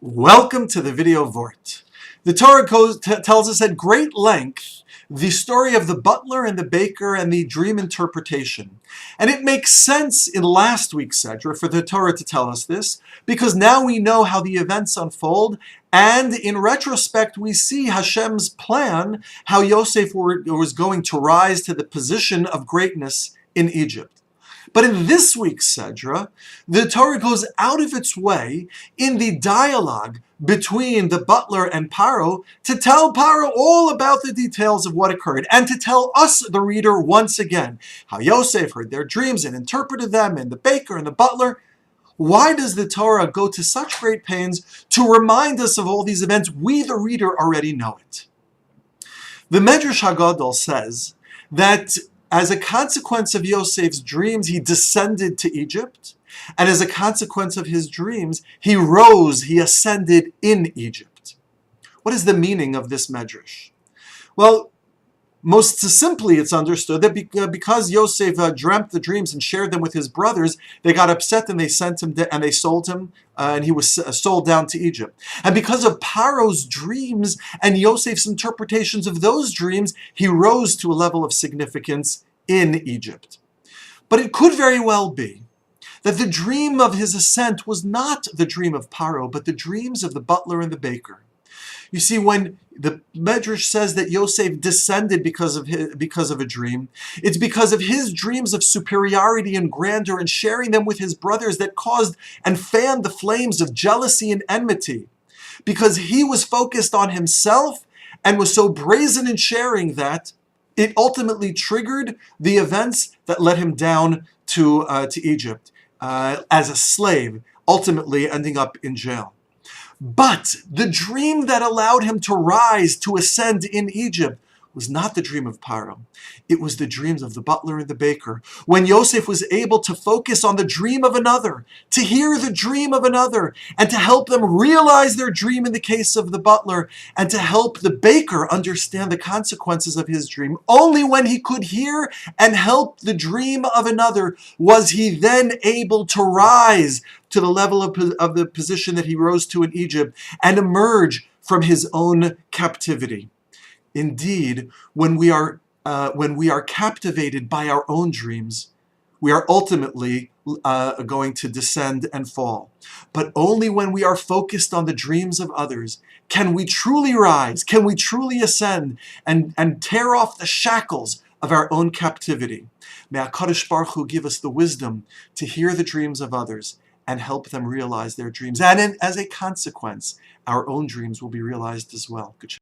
Welcome to the video Vort. The Torah tells us at great length the story of the butler and the baker and the dream interpretation. And it makes sense in last week's Sedra for the Torah to tell us this, because now we know how the events unfold, and in retrospect we see Hashem's plan, how Yosef was going to rise to the position of greatness in Egypt. But in this week's Sedra, the Torah goes out of its way in the dialogue between the butler and Paro to tell Paro all about the details of what occurred and to tell us, the reader, once again how Yosef heard their dreams and interpreted them, and the baker and the butler. Why does the Torah go to such great pains to remind us of all these events? We, the reader, already know it. The Medrash Haggadah says that as a consequence of Yosef's dreams, he descended to Egypt. And as a consequence of his dreams, he rose, he ascended in Egypt. What is the meaning of this medrash? Well, most simply it's understood that because Yosef dreamt the dreams and shared them with his brothers, they got upset and they sent him and they sold him, and he was sold down to Egypt. And because of Paro's dreams and Yosef's interpretations of those dreams, he rose to a level of significance in Egypt. But it could very well be that the dream of his ascent was not the dream of Paro, but the dreams of the butler and the baker. You see, when the Medrash says that Yosef descended because of a dream, it's because of his dreams of superiority and grandeur and sharing them with his brothers that caused and fanned the flames of jealousy and enmity. Because he was focused on himself and was so brazen in sharing that it ultimately triggered the events that led him down to Egypt as a slave, ultimately ending up in jail. But the dream that allowed him to rise, to ascend in Egypt, was not the dream of Paro. It was the dreams of the butler and the baker. When Yosef was able to focus on the dream of another, to hear the dream of another, and to help them realize their dream in the case of the butler, and to help the baker understand the consequences of his dream, only when he could hear and help the dream of another was he then able to rise to the level of the position that he rose to in Egypt and emerge from his own captivity. Indeed, when we are captivated by our own dreams, we are ultimately going to descend and fall. But only when we are focused on the dreams of others can we truly rise, can we truly ascend and tear off the shackles of our own captivity. May HaKadosh Baruch Hu give us the wisdom to hear the dreams of others and help them realize their dreams. And as a consequence, our own dreams will be realized as well. Good job.